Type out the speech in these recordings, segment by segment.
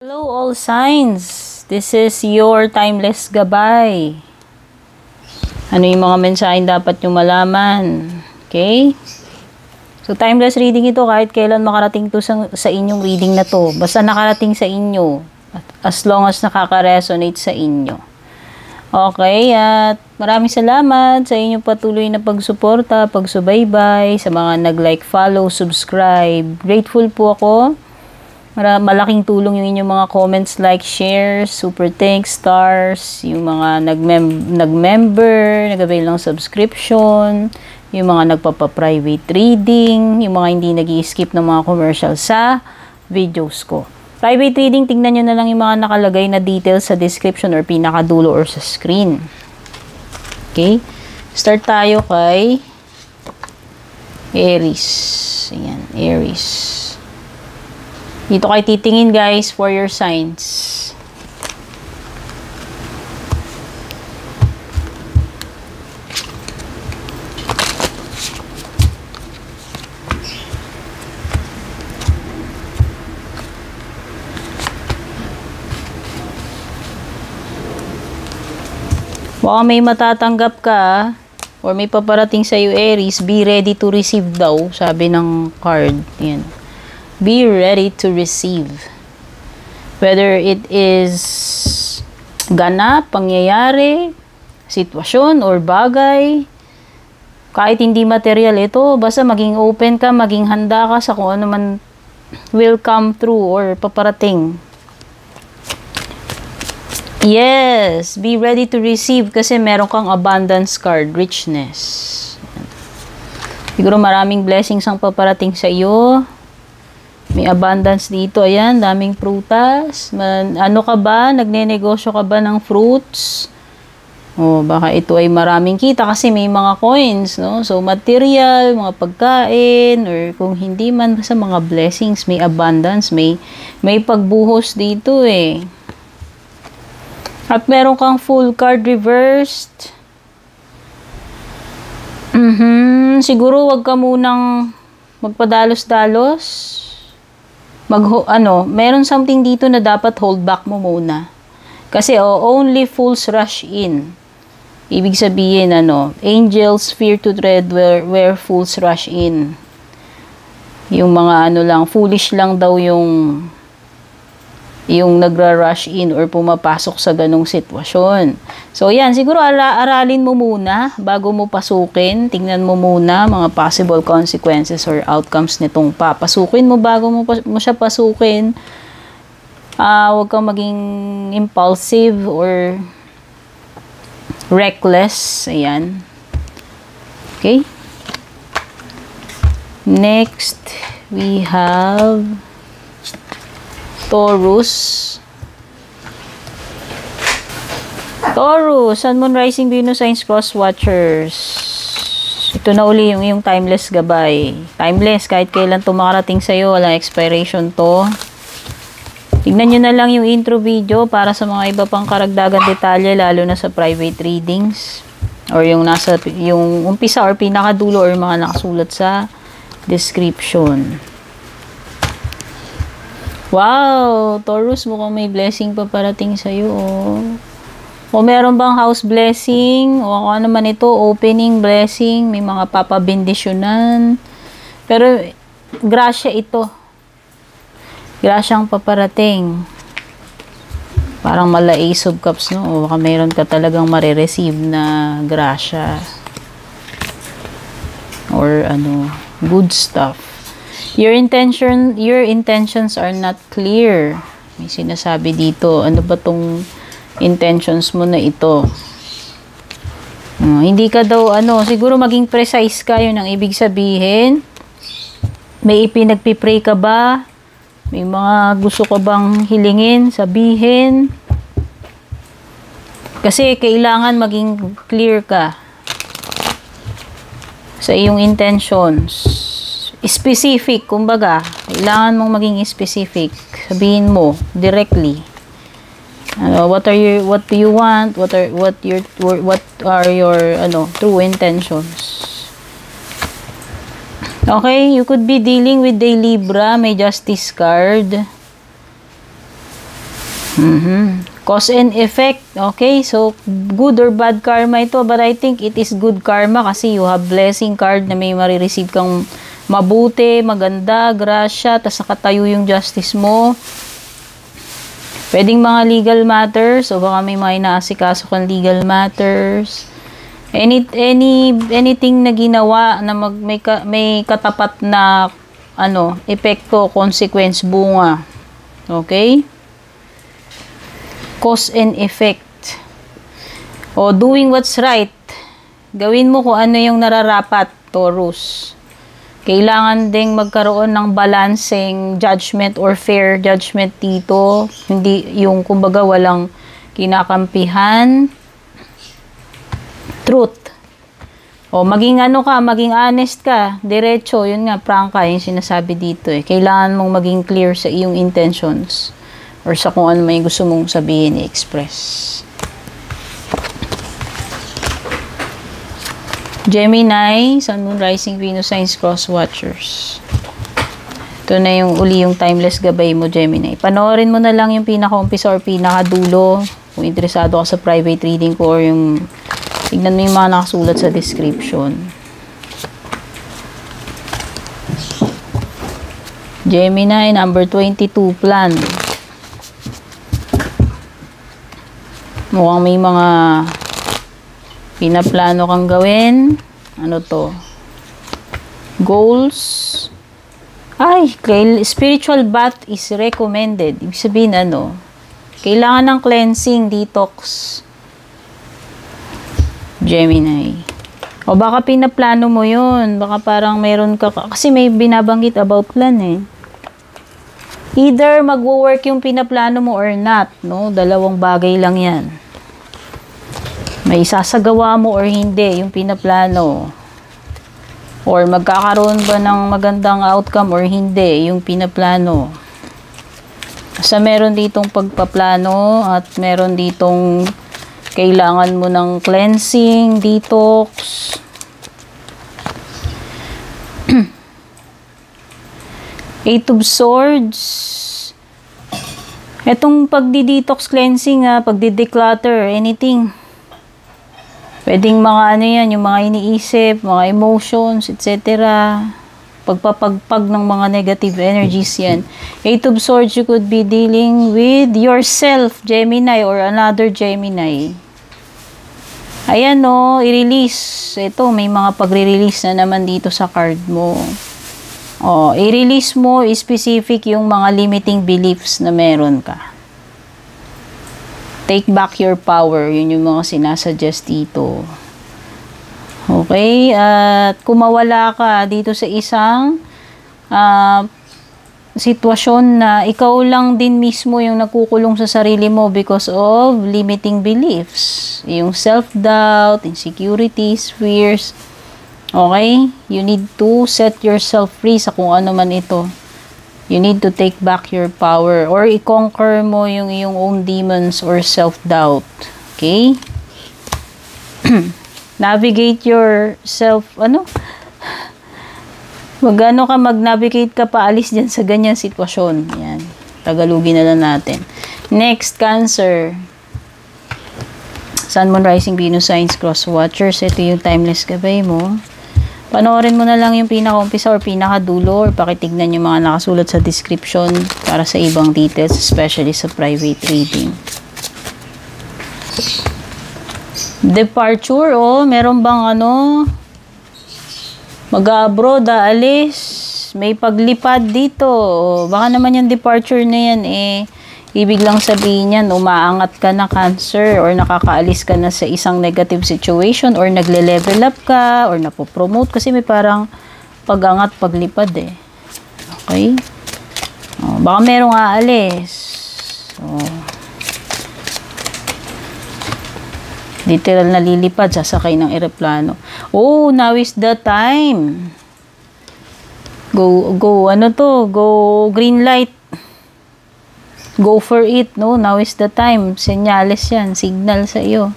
Hello all signs, this is your timeless gabay. Ano yung mga mensaheng dapat nyo malaman? Okay? So timeless reading ito kahit kailan makarating to sa inyong reading na to. Basta nakarating sa inyo, as long as nakaka-resonate sa inyo. Okay, at maraming salamat sa inyong patuloy na pagsuporta, pagsubaybay, sa mga nag-like, follow, subscribe. Grateful po ako. Malaking tulong yung inyong mga comments, like, share, super thanks, stars, yung mga nag-member, nag-avail ng subscription, yung mga nagpapa-private reading, yung mga hindi nag-i-skip ng mga commercial sa videos ko. Private reading, tingnan nyo na lang yung mga nakalagay na details sa description or pinakadulo or sa screen. Okay? Start tayo kay Aries. Ayan, Aries. Dito kayo titingin guys for your signs. Baka may matatanggap ka or may paparating sa iyo Aries, be ready to receive daw, sabi ng card. Yan. Be ready to receive. Whether it is ganap, pangyayari, sitwasyon, or bagay, kahit hindi material ito, basta maging open ka, maging handa ka sa kung ano man will come through or paparating. Yes, be ready to receive kasi meron kang abundance card, richness. Siguro maraming blessings ang paparating sa iyo. May abundance dito. Ayan, daming prutas. Ano ka ba? Nagnenegosyo ka ba ng fruits? O, baka ito ay maraming kita kasi may mga coins, no? So, material, mga pagkain, or kung hindi man sa mga blessings, may abundance, may pagbuhos dito eh. At meron kang full card reversed. Siguro wag ka munang magpadalos-dalos. Meron something dito na dapat hold back mo muna. Kasi only fools rush in. Ibig sabihin, angels fear to tread where fools rush in. Yung mga foolish lang daw yung nagra-rush in or pumapasok sa ganong sitwasyon. So, yan. Siguro aralin mo muna bago mo pasukin. Tingnan mo muna mga possible consequences or outcomes nitong papasukin mo bago mo siya pasukin. Huwag kang maging impulsive or reckless. Ayan. Okay? Next, we have Taurus. Sun, Moon, Rising, Venus, Signs, Cross Watchers. Ito na uli yung timeless gabay. Timeless, kahit kailan ito makarating sa'yo, walang expiration to. Tignan nyo na lang yung intro video para sa mga iba pang karagdagan detalye, lalo na sa private readings. Or yung umpisa or pinakadulo or mga nakasulat sa description. Wow! Taurus, mukhang may blessing pa parating sa'yo, oh. O meron bang house blessing? O ano naman ito, opening blessing, may mga papabendisyonan. Pero, grasya ito. Grasyang paparating. Parang mala Ace of Cups, no? O baka meron ka talagang marireceive na grasya. Or good stuff. Your intentions are not clear. May sinasabi dito. Ano ba tong intentions mo na ito? Hindi ka daw, siguro maging precise ka, yun ang ibig sabihin. May ipinagpipray ka ba? May mga gusto ka bang hilingin, sabihin? Kasi kailangan maging clear ka sa iyong intentions. Specific, kumbaga, kailangan mong maging specific. Sabihin mo directly. What do you want? What are your true intentions? Okay, you could be dealing with a Libra, may Justice card. Cause and effect. Okay, so good or bad karma ito, but I think it is good karma kasi you have blessing card na may marireceive kang mabuti, maganda, grasya, tas nakatayo yung justice mo. Pwedeng mga legal matters o baka may mga inaasikaso kang legal matters. Anything na ginawa na may katapat na epekto, consequence, bunga. Okay? Cause and effect. O doing what's right. Gawin mo kung ano yung nararapat, Taurus. Kailangan ding magkaroon ng balancing judgment or fair judgment dito. Hindi yung kumbaga walang kinakampihan. Truth. O maging maging honest ka, diretso, yun nga, prangka, yung sinasabi dito eh. Kailangan mong maging clear sa iyong intentions or sa kung ano may gusto mong sabihin, i-express. Gemini, Sun, Moon, Rising, Venus, Signs, Cross Watchers. Ito na yung uli yung timeless gabay mo, Gemini. Panoorin mo na lang yung pinaka-umpisa or pinaka-dulo. Kung interesado ka sa private reading ko or yung tignan mo yung mga nakasulat sa description. Gemini, number 22, plan. Mukhang may mga pinaplano kang gawin. Ano to? Goals. Ay, spiritual bath is recommended. Ibig sabihin kailangan ng cleansing, detox. Gemini. O baka pinaplano mo yun. Baka parang meron ka, kasi may binabanggit about plan eh. Either magwo-work yung pinaplano mo or not, no? Dalawang bagay lang yan. May sasagawa mo or hindi yung pinaplano. Or magkakaroon ba ng magandang outcome or hindi yung pinaplano. Kasi meron ditong pagpaplano at meron ditong kailangan mo ng cleansing, detox. Eight of Swords. Etong pagdi-detox, cleansing, pagdi-declutter, anything. Pwedeng mga yan, yung mga iniisip, mga emotions, etc. Pagpapagpag ng mga negative energies yan. Eight of Swords, you could be dealing with yourself, Gemini, or another Gemini. Ayan i-release. Ito, may mga pagre-release na naman dito sa card mo. I-release mo specific yung mga limiting beliefs na meron ka. Take back your power. Yun yung mga sinasuggest dito. Okay? At kung mawala ka dito sa isang sitwasyon na ikaw lang din mismo yung nakukulong sa sarili mo because of limiting beliefs. Yung self-doubt, insecurities, fears. Okay? You need to set yourself free sa kung ano man ito. You need to take back your power or i-conquer mo yung iyong own demons or self-doubt. Okay? Navigate yourself, mag-navigate ka paalis dyan sa ganyang sitwasyon. Yan. Tagalogin na lang natin. Next, Cancer. Sun, Moon, Rising, Venus, Signs, Cross Watchers. Ito yung timeless gabay mo. Panoorin mo na lang yung pinaka-umpisa or pinaka-dulo or pakitignan yung mga nakasulat sa description para sa ibang details, especially sa private reading. Departure, meron bang mag-abroad, alis, may paglipad dito. Baka naman yung departure na yan ibig lang sabihin yan, umaangat ka na, Cancer, or nakakaalis ka na sa isang negative situation, or nagle-level up ka, or napopromote, kasi may parang pag-angat, paglipad Okay? Baka merong aalis. Literal na lilipad, sasakay ng eroplano. Now is the time. Go, go green light. Go for it, now is the time. Senyales yan, signal sa iyo.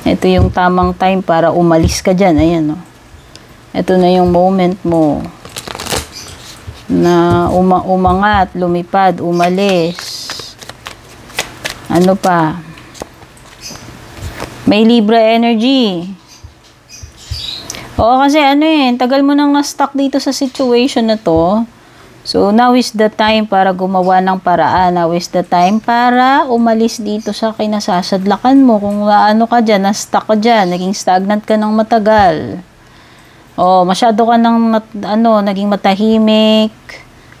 Ito yung tamang time para umalis ka dyan. Ayan, Ito na yung moment mo na umangat, lumipad, umalis. Ano pa? May Libra energy. Oo, kasi ano tagal mo nang na-stuck dito sa situation na to. So, now is the time para gumawa ng paraan. Now is the time para umalis dito sa kinasasadlakan mo. Kung ano ka dyan, na-stuck ka dyan, naging stagnant ka ng matagal. Oh, masyado ka ng naging matahimik,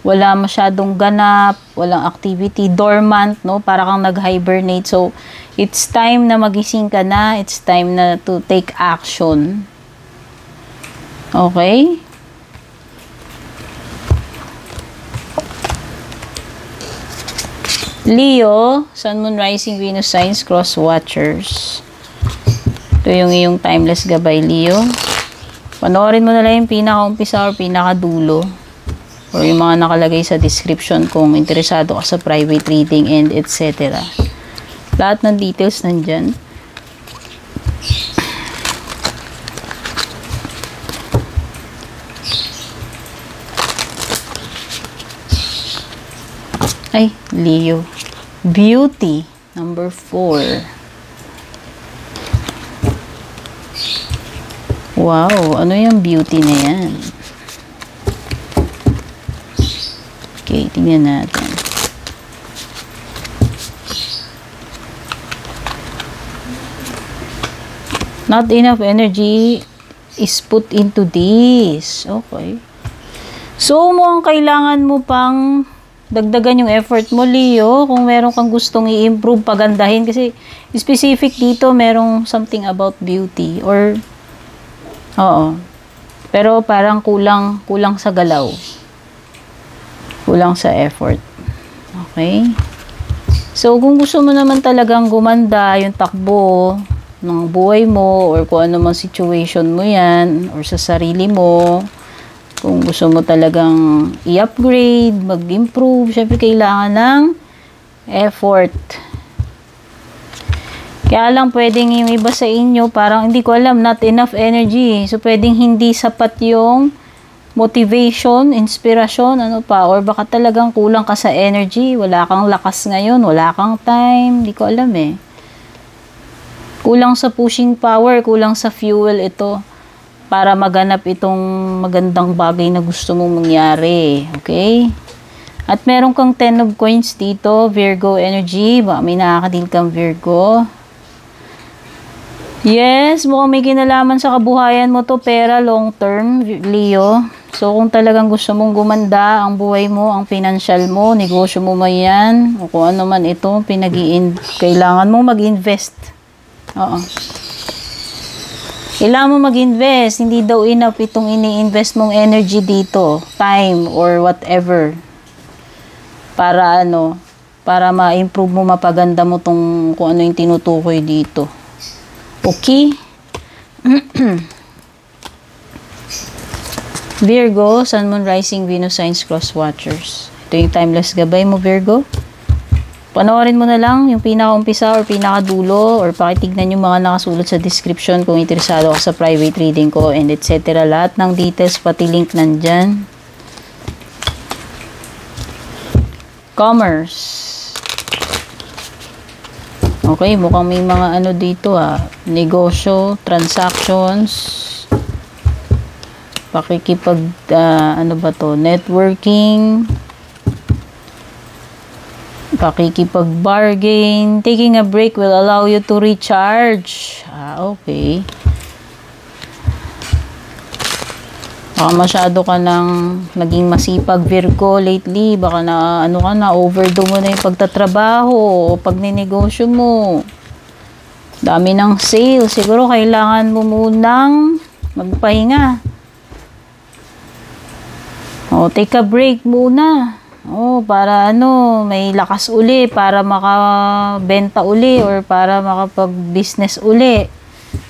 wala masyadong ganap, walang activity, dormant, no? Para kang nag-hibernate. So, it's time na magising ka na, it's time na to take action. Okay? Leo, Sun, Moon, Rising, Venus, Signs, Cross Watchers. Ito yung iyong timeless gabay, Leo. Panoorin mo na lang yung pinaka-umpisa or pinaka-dulo. Or yung mga nakalagay sa description kung interesado ka sa private reading and etc. Lahat ng details nandyan. Ay, Leo. Beauty, number 4. Wow, ano yung beauty na yan? Okay, tingnan natin. Not enough energy is put into this. Okay. So, mukhang kailangan mo pang dagdagan yung effort mo, Leo, kung meron kang gustong i-improve, pagandahin, kasi specific dito, merong something about beauty, or, oo, pero parang kulang sa galaw, kulang sa effort. Okay? So, kung gusto mo naman talagang gumanda yung takbo ng buhay mo, or kung ano mang situation mo yan, or sa sarili mo, kung gusto mo talagang i-upgrade, mag-improve, syempre kailangan ng effort. Kaya lang pwedeng yung iba sa inyo, parang hindi ko alam, not enough energy. So pwedeng hindi sapat yung motivation, inspirasyon, ano pa, or baka talagang kulang ka sa energy, wala kang lakas ngayon, wala kang time, hindi ko alam Kulang sa pushing power, kulang sa fuel ito para maganap itong magandang bagay na gusto mong mangyari. Okay? At meron kang 10 of coins dito, Virgo energy. Baka may nakakadil kang Virgo. Yes, mukhang may kinalaman sa kabuhayan mo to, pera, long term, Leo. So, kung talagang gusto mong gumanda ang buhay mo, ang financial mo, negosyo mo man yan, o kung ano man ito, kailangan mong mag-invest. Oo. Kailangan mo mag-invest. Hindi daw enough itong ini-invest mong energy dito. Time or whatever. Para para ma-improve mo, mapaganda mo kung ano yung tinutukoy dito. Okay? Virgo, Sun, Moon, Rising, Venus, Signs, Cross Watchers. Ito yung timeless gabay mo, Virgo. Panoorin mo na lang yung pinaka-umpisa or pinaka-dulo, or pakitignan yung mga nakasulat sa description kung interesado ka sa private reading ko and etc. Lahat ng details, pati link nandyan. Commerce. Okay, mukhang may mga dito negosyo, transactions, pakikipag, networking, pakikipag-bargain. Taking a break will allow you to recharge. Okay. Baka masyado ka nang naging masipag, Virgo, lately. Baka overdo mo na yung pagtatrabaho o pagninegosyo mo. Dami ng sale. Siguro kailangan mo munang magpahinga. Take a break muna. Para may lakas uli, para makabenta uli, or para makapag-business uli.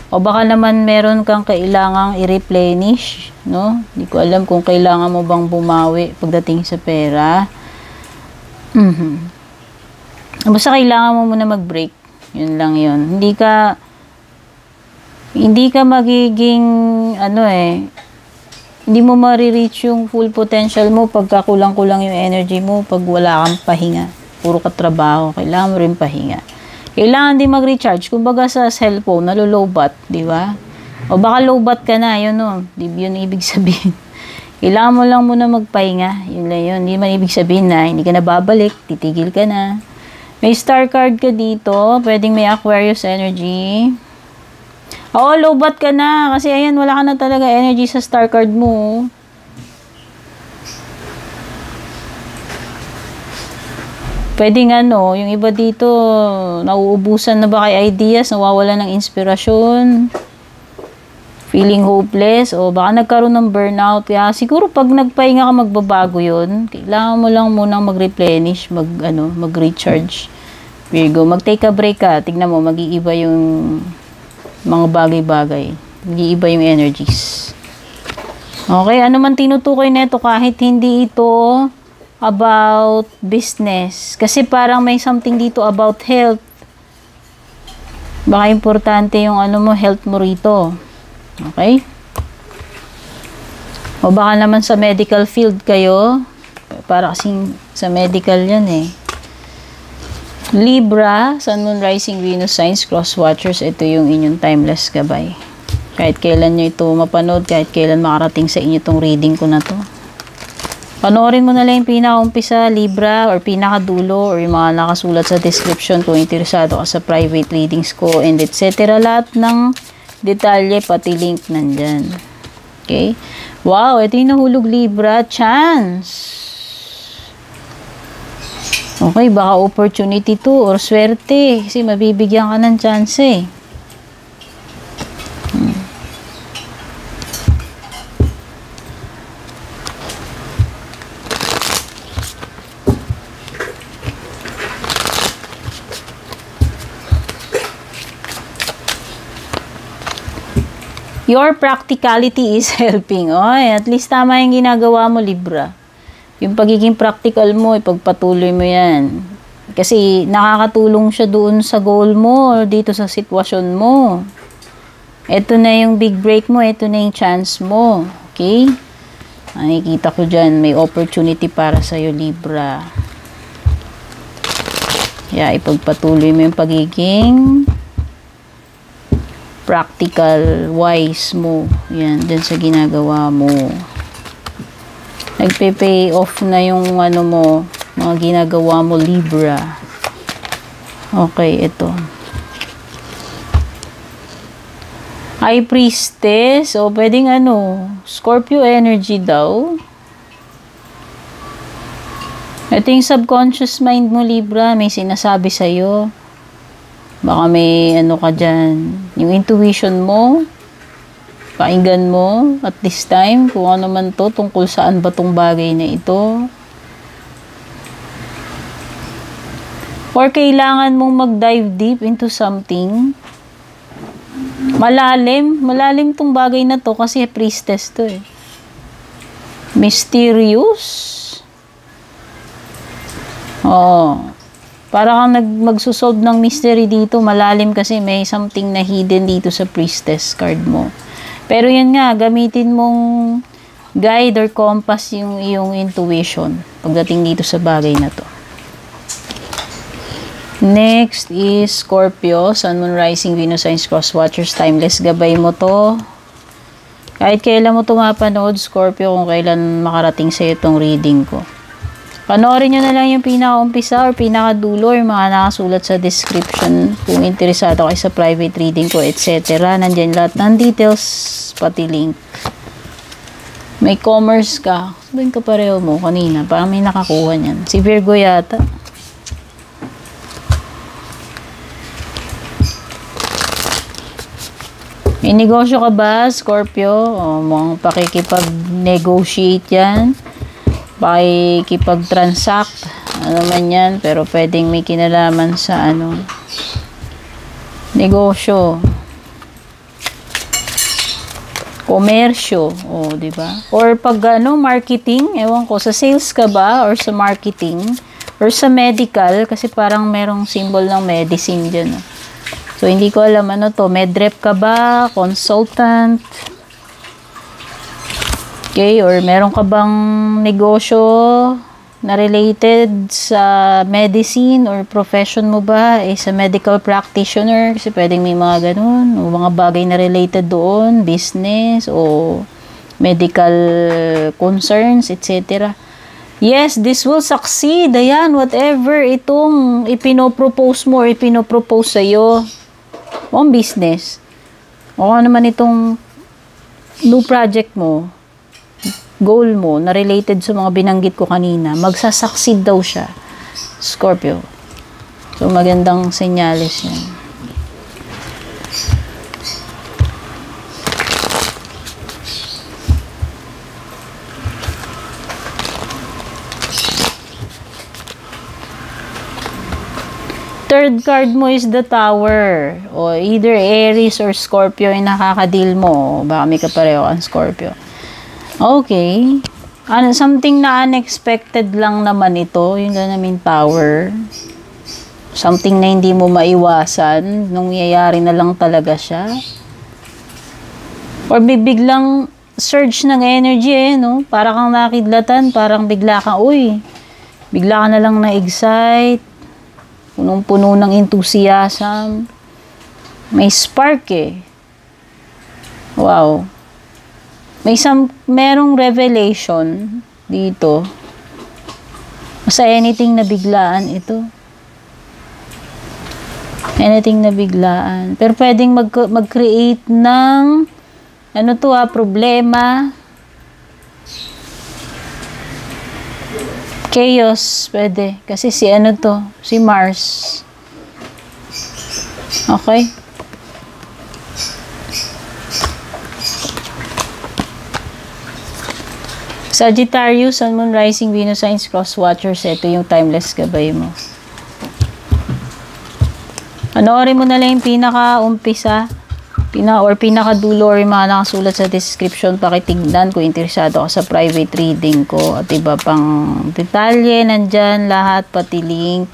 O baka naman meron kang kailangang i-replenish, no? Hindi ko alam kung kailangan mo bang bumawi pagdating sa pera. Basta kailangan mo muna mag-break. Yun lang yun. Hindi ka magiging, hindi mo ma-reach yung full potential mo pagka kulang-kulang yung energy mo pag wala kang pahinga. puro ka trabaho, kailangan mo rin pahinga. Kailangan din mag-recharge. Kumbaga sa cellphone, nalo-lowbat, di ba? O baka lowbat ka na, yun o. Yun ibig sabihin. Kailangan mo lang muna magpahinga. Yun lang yun. Hindi man ibig sabihin na hindi ka na babalik, titigil ka na. May star card ka dito. Pwedeng may Aquarius energy. Oo, lowbat ka na. Kasi ayan, wala ka na talaga energy sa star card mo. Pwedeng yung iba dito, nauubusan na ba kay ideas, nawawala ng inspirasyon, feeling hopeless, o baka nagkaroon ng burnout. Kaya siguro pag nagpahinga ka, magbabago yun. Kailangan mo lang munang mag-replenish, mag-recharge. Virgo, mag-take a break ka. Tignan mo, mag-iiba yung mga bagay-bagay. Mag-iiba yung energies. Okay, ano man tinutukoy neto, kahit hindi ito about business. Kasi parang may something dito about health. Baka importante yung health mo rito. Okay? O baka naman sa medical field kayo. Para kasing sa medical yan eh. Libra, Sun, Moon, Rising, Venus, Signs, Cross Watchers. Ito yung inyong timeless gabay. Kahit kailan nyo ito mapanood, kahit kailan makarating sa inyo itong reading ko na to. Panoorin mo na lang yung pinaka-umpisa, Libra, or pinaka-dulo, or yung mga nakasulat sa description kung interesado ka sa private readings ko, and etc. Lahat ng detalye, pati link nandyan. Okay? Wow, ito yung nahulog, Libra. Chance! Okay, baka opportunity to, or swerte. Kasi mabibigyan ka ng chance eh. Your practicality is helping. Oy, at least tama yung ginagawa mo, Libra. Yung pagiging practical mo, ipagpatuloy mo yan. Kasi nakakatulong siya doon sa goal mo or dito sa sitwasyon mo. Ito na yung big break mo, ito na yung chance mo. Okay? Nakikita ko dyan, may opportunity para sa'yo, Libra. Yeah, ipagpatuloy mo yung pagiging practical, wise mo. Yan, dyan sa ginagawa mo. Nagpe-pay off na yung mo, mga ginagawa mo, Libra. Okay, ito. High Priestess. O, pwedeng Scorpio energy daw. Ito yung subconscious mind mo, Libra. May sinasabi sa'yo. Baka may ka dyan. Yung intuition mo, pakinggan mo at this time kung ano man to, tungkol saan ba tong bagay na ito. Or kailangan mong mag-dive deep into something. Malalim tong bagay na to kasi priestess to eh. Mysterious. Oo. Para kang magsusolve ng mystery dito, malalim kasi may something na hidden dito sa priestess card mo. Pero yan nga, gamitin mong guide or compass yung iyong intuition pagdating dito sa bagay na to. Next is Scorpio, Sun, Moon, Rising, Venus, Signs, Cross Watchers, timeless gabay mo to. Kahit kailan mo ito mapanood, Scorpio, kung kailan makarating sa itong reading ko. Panoorin nyo na lang yung pinaka-umpisa or pinaka-dulo or mga nakasulat sa description kung interesado kayo sa private reading ko, etc. Nandyan lahat ng details, pati link. May commerce ka. Sabihin ka pareho mo kanina. Parang may nakakuha niyan. Si Virgo yata. May negosyo ka ba, Scorpio? O, mukhang pakikipag-negotiate yan. Pakikipag-transact. Ano man yan. Pero pwedeng may kinalaman sa negosyo. Komersyo. O, diba? Or pag marketing. Ewan ko, sa sales ka ba? Or sa marketing? Or sa medical? Kasi parang merong symbol ng medicine dyan. So, hindi ko alam to. Medrep ka ba? Consultant? Okay, or meron ka bang negosyo? na related sa medicine or profession mo ba is a medical practitioner, kasi pwedeng may mga ganun, o mga bagay na related doon, business o medical concerns, etc. Yes, this will succeed. Ayan, whatever itong ipinopropose mo or ipinopropose sa'yo, o ang business, o ano naman itong new project mo, goal mo na related sa mga binanggit ko kanina, magsasucceed daw siya, Scorpio. So, magandang senyales yan. Third card mo is the Tower. O either Aries or Scorpio yung nakaka-deal mo. Baka may kapareho ang Scorpio. Okay. Something na unexpected lang naman ito. Yung namin Tower. Something na hindi mo maiwasan. Nung yayari na lang talaga siya. Or biglang surge ng energy no? Para kang nakidlatan. Parang bigla kang, bigla ka na lang na-excite. Punong-puno ng enthusiasm. May spark Wow. Merong revelation dito. Basta anything na biglaan ito. Anything na biglaan. Pero pwedeng mag-create ng problema. Chaos, pwede. Kasi si Mars. Okay? Sagittarius, Sun, Moon, Rising, Venus, Signs, Cross Watchers. Ito yung timeless gabay mo. Panoorin mo na lang yung pinaka-umpisa, pinaka-dulo, or yung mga nakasulat sa description. Pakitignan kung interesado ka sa private reading ko. At iba pang detalye, nandyan lahat, pati link.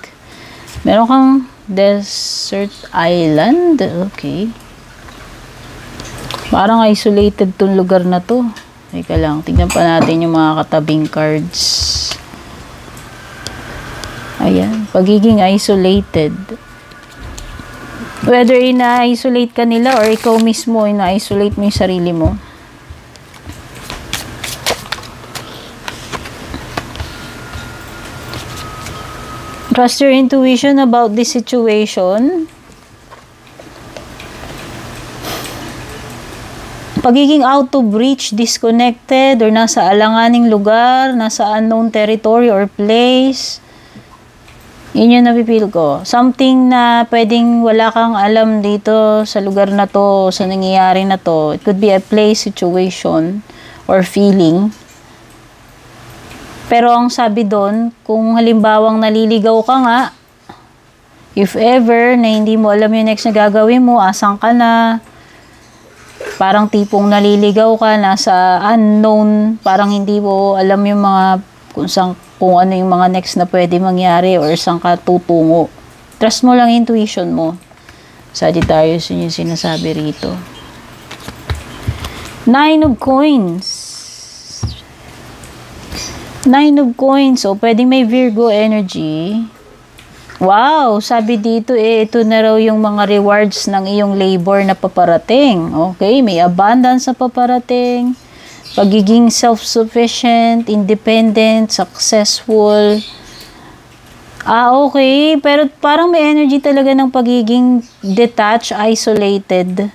Meron kang desert island. Okay. Parang isolated tong lugar na to. Teka lang, tignan pa natin yung mga katabing cards. Ayan, pagiging isolated. Whether ina-isolate ka nila or ikaw mismo, ina-isolate mo yung sarili mo. Trust your intuition about this situation. Pagiging out of reach, disconnected, or nasa alanganing lugar, nasa unknown territory or place. Yun yung napipil ko. Something na pwedeng wala kang alam dito sa lugar na to, sa nangyayari na to. It could be a place, situation, or feeling. Pero ang sabi doon, kung halimbawang naliligaw ka nga, if ever na hindi mo alam yung next na gagawin mo, asang ka na, parang tipong naliligaw ka, nasa unknown, parang hindi mo alam yung mga kung ano yung mga next na pwede mangyari or saan ka tutungo. Trust mo lang intuition mo. Sagittarius, yun yung sinasabi rito. 9 of Coins. 9 of Coins. So, pwedeng may Virgo energy. Wow, sabi dito ito na raw yung mga rewards ng iyong labor na paparating. Okay, may abundance na paparating. Pagiging self-sufficient, independent, successful. Okay, pero parang may energy talaga ng pagiging detached, isolated.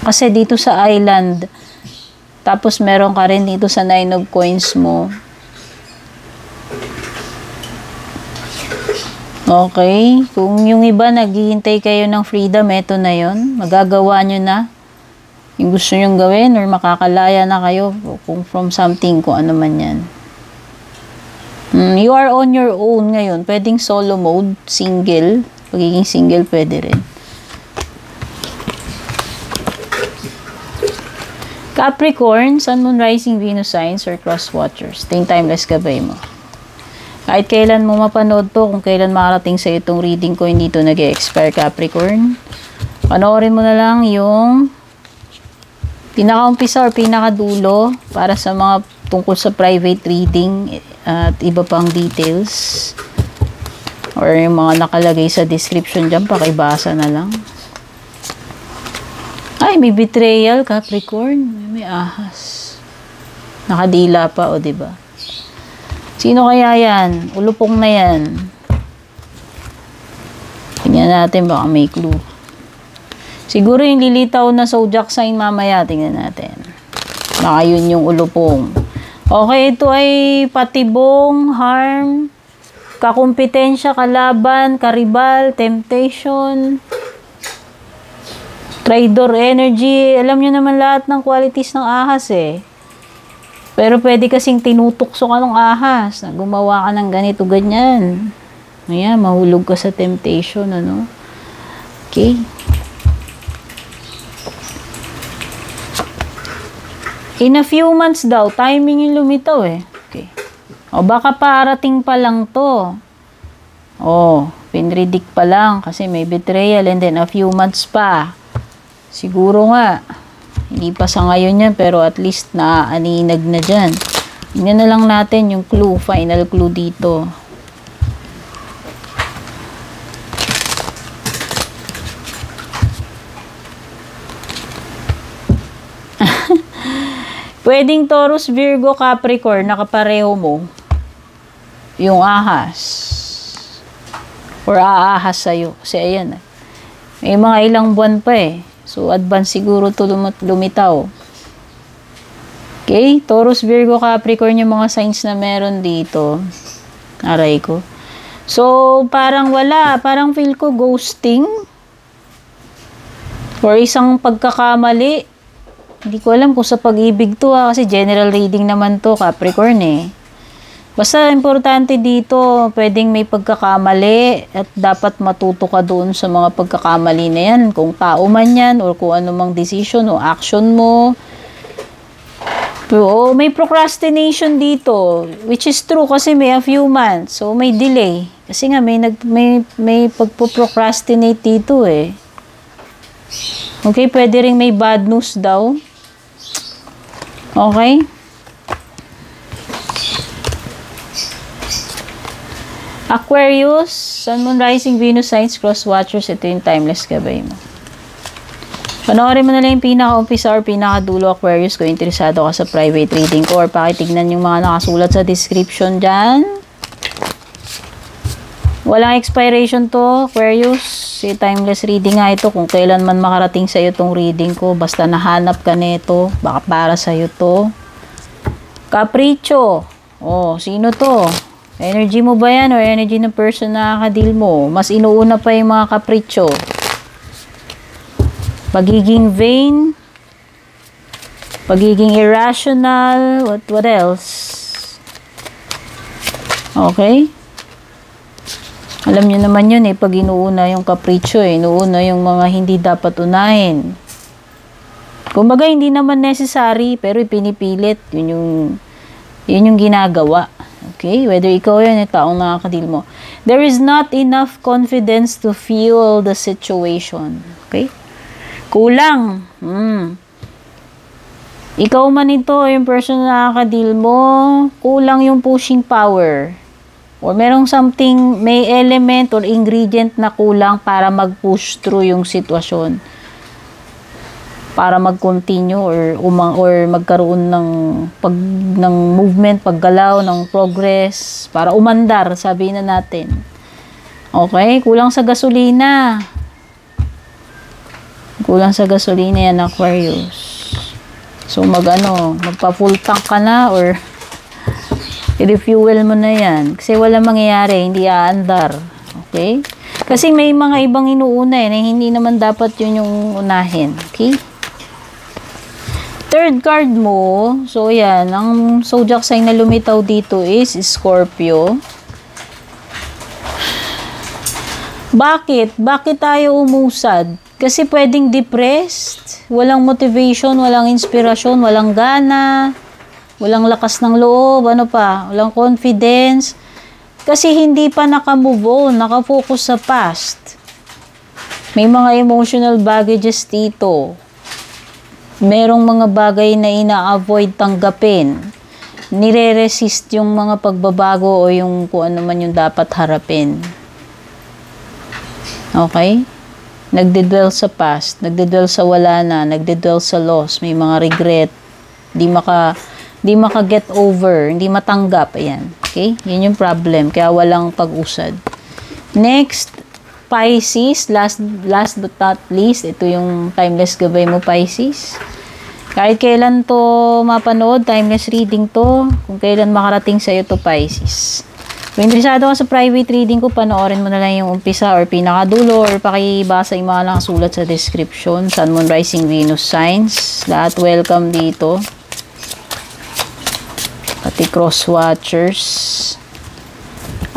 Kasi dito sa island, tapos meron ka rin dito sa 9 of Coins mo. Okay, kung yung iba naghihintay kayo ng freedom, eto na yon, magagawa nyo na yung gusto nyong gawin or makakalaya na kayo kung from something, kung ano man yan. You are on your own ngayon. Pwedeng solo mode, single. Pagiging single, pwede rin. Capricorn, Sun, Moon, Rising, Venus signs or cross watchers. Ito yung timeless gabay mo. Kahit kailan mo mapanood to, kung kailan makarating sa itong reading ko, hindi to nag-expire, Capricorn. Panoorin mo na lang yung pinakaumpisa or pinakadulo para sa mga tungkol sa private reading at iba pang details or yung mga nakalagay sa description dyan, pakibasa na lang. Ay, may betrayal, Capricorn. May ahas. Nakadila pa, o diba? Sino kaya yan? Ulupong na yan. Tingnan natin, baka may clue. Siguro yung lilitaw na zodiac sign mamaya, tingnan natin. Baka yun yung ulupong. Okay, ito ay patibong, harm, kakumpetensya, kalaban, karibal, temptation, traidor energy. Alam nyo naman lahat ng qualities ng ahas eh. Pero pwede kasing tinutukso ka ng ahas na gumawa ka ng ganito, ganyan. Ayan, mahulog ka sa temptation, ano? Okay. In a few months daw, timing yung lumitaw eh. Okay. O baka parating pa lang to. O, pinredict pa lang kasi may betrayal and then a few months pa. Siguro nga, hindi pa sa ngayon yan pero at least naaaninag na dyan. Tingnan na lang natin yung clue, final clue dito. Pwedeng Taurus, Virgo, Capricorn, nakapareho mo yung ahas. Or aahas sa'yo. Kasi ayan, may mga ilang buwan pa eh. So, advance siguro to lumitaw. Okay? Taurus, Virgo, Capricorn, yung mga signs na meron dito. Aray ko. So, parang wala. Parang feel ko ghosting. Or isang pagkakamali. Hindi ko alam kung sa pag-ibig to kasi general reading naman to, Capricorn eh. Basta importante dito, pwedeng may pagkakamali at dapat matuto ka doon sa mga pagkakamali na yan. Kung tao man yan or kung ano mang decision o action mo. Pero may procrastination dito, which is true kasi may a few months. So may delay. Kasi nga may pagpo-procrastinate dito eh. Okay, pwede ring may bad news daw. Okay? Aquarius, Sun, Moon, Rising, Venus, Signs, Cross Watchers, ito yung timeless gabay mo. Panoorin mo na lang yung pinaka-umpisa or pinaka-dulo, Aquarius, kung interesado ka sa private reading ko or pakitignan yung mga nakasulat sa description dyan. Walang expiration to, Aquarius. Si timeless reading nga ito. Kung kailan man makarating sa iyo tong reading ko, basta nahanap ka nito, baka para sa iyo to. Capricho. Oh, sino to? Energy mo ba yan or energy ng person na nakakadil mo? Mas inuuna pa yung mga capricho. Pagiging vain. Pagiging irrational. What else? Okay? Alam niyo naman yun eh, pag inuuna yung capriccio eh, inuuna yung mga hindi dapat unahin. Kumbaga, hindi naman necessary, pero ipinipilit, yun yung ginagawa. Okay? Whether ikaw yun, yung taong nakakadil mo. There is not enough confidence to fuel the situation. Okay? Kulang. Ikaw man ito, yung person na nakakadil mo, kulang yung pushing power. Or merong something, may element or ingredient na kulang para mag-push through yung sitwasyon. Para mag-continue or magkaroon ng movement, paggalaw, ng progress, para umandar, sabihin na natin. Okay? Kulang sa gasolina. Kulang sa gasolina yan, Aquarius. So, magpa-full tank ka na or i-refuel mo na yan. Kasi wala mangyayari, hindi aandar. Okay? Kasi may mga ibang inuuna na hindi naman dapat yun yung unahin. Okay? Third card mo, so yan, ang zodiac sign na lumitaw dito is Scorpio. Bakit? Bakit tayo umusad? Kasi pwedeng depressed, walang motivation, walang inspirasyon, walang gana, walang lakas ng loob, walang confidence. Kasi hindi pa naka-move on, naka-focus sa past. May mga emotional baggages dito. Merong mga bagay na ina-avoid tanggapin. nire-resist yung mga pagbabago o yung kung ano man yung dapat harapin. Okay? Nagdedwell sa past, nagdedwell sa wala na, nagdedwell sa loss, may mga regret, di maka get over, hindi matanggap, ayan. Okay? Yun yung problem, kaya walang pag-usad. Next, Pisces, last but not least, ito yung timeless gabay mo, Pisces. Kahit kailan to mapanood, timeless reading to, kung kailan makarating sa'yo to, Pisces. Kung interesado ka sa private reading ko, panoorin mo na lang yung umpisa or pinakadulo or pakibasa yung mga nakasulat sa description. Sun, Moon, Rising, Venus signs. Lahat welcome dito. Pati cross watchers.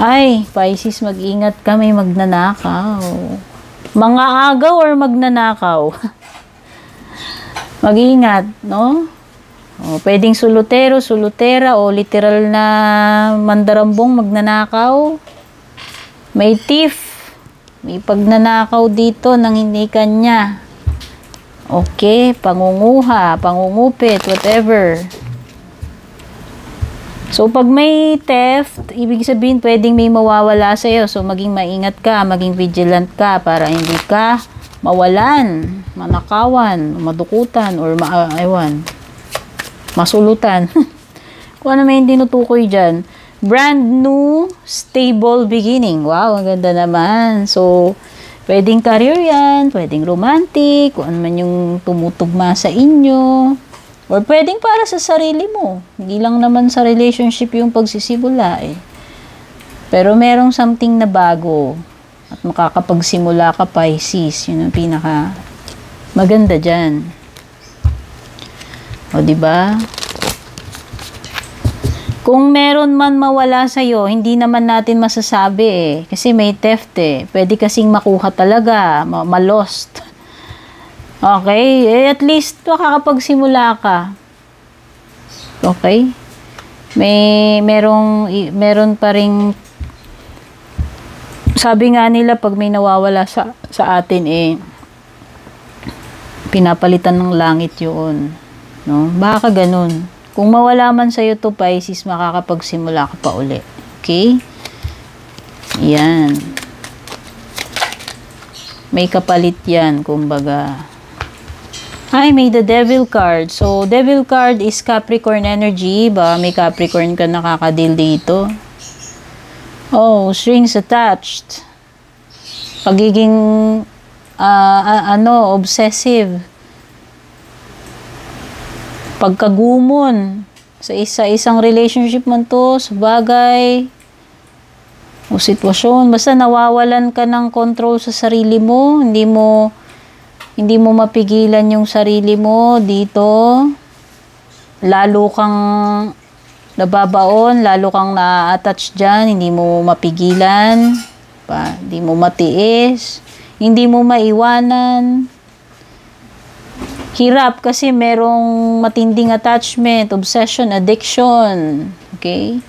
Ay, Pisces, mag-ingat ka, may magnanakaw. Mga agaw or magnanakaw? Mag-ingat, no? O, pwedeng sulutero, sulutera, o literal na mandarambong magnanakaw. May thief. May pagnanakaw dito nang hindi kanya. Okay, pangunguha, pangungupit, whatever. So, pag may theft, ibig sabihin, pwedeng may mawawala sa'yo. So, maging maingat ka, maging vigilant ka para hindi ka mawalan, manakawan, madukutan, or masulutan. Kung ano may hindi nutukoy dyan. Brand new, stable beginning. Wow, ang ganda naman. So, pwedeng career yan, pwedeng romantic, kung ano man yung tumutugma sa inyo. Or pwedeng para sa sarili mo. Hindi lang naman sa relationship yung pagsisimula eh. Pero merong something na bago. At makakapagsimula ka, Pisces. Yun ang pinaka maganda dyan. O, diba? Kung meron man mawala sa'yo, hindi naman natin masasabi eh. Kasi may theft eh. Pwede kasing makuha talaga, ma-lost. Okay? Eh, at least makakapagsimula ka. Okay? Meron pa ring sabi nga nila pag may nawawala sa atin eh pinapalitan ng langit yun. No? Baka ganun. Kung mawala man sa'yo to, Pisces, makakapagsimula ka pa uli. Okay? Yan. May kapalit yan, kumbaga. Ay, may the Devil card. So, Devil card is Capricorn energy. Ba, may Capricorn ka nakakadil dito. Oh, strings attached. Pagiging, obsessive. Pagkagumon. Sa isang relationship man to, sa bagay, o sitwasyon. Basta nawawalan ka ng control sa sarili mo. Hindi mo mapigilan yung sarili mo dito. Lalo kang nababaon, lalo kang na-attach dyan, hindi mo mapigilan, hindi mo matiis, hindi mo maiwanan. Hirap kasi merong matinding attachment, obsession, addiction. Okay?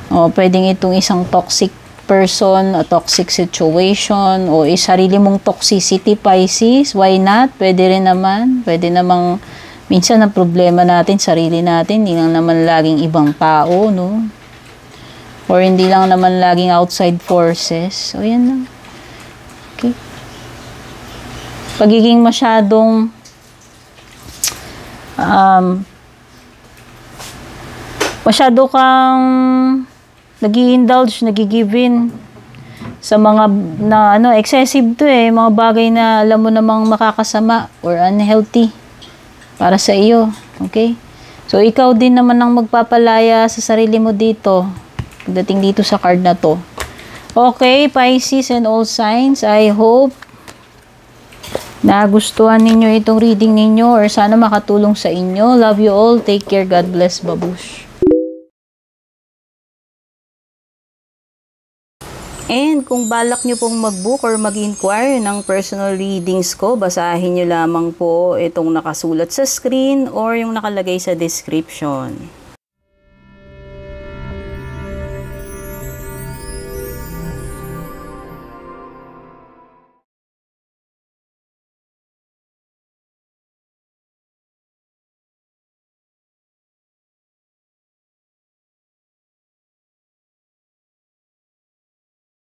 O, pwedeng itong isang toxic person, a toxic situation, o sarili mong toxicity, Pisces. Why not? Pwede rin naman. Pwede namang, minsan ang problema natin, sarili natin, hindi lang naman laging ibang tao, no? Or hindi lang naman laging outside forces. So, yan lang. Okay. Pagiging masyadong masyado kang nag-i-indulge, nag-i-give in sa mga excessive to eh, mga bagay na alam mo namang makakasama or unhealthy para sa iyo. Okay? So, ikaw din naman ang magpapalaya sa sarili mo dito. Pagdating dito sa card na to. Okay, Pisces and all signs, I hope nagustuhan ninyo itong reading ninyo or sana makatulong sa inyo. Love you all. Take care. God bless. Babush. And kung balak nyo pong mag-book or mag-inquire ng personal readings ko, basahin nyo lamang po itong nakasulat sa screen or yung nakalagay sa description.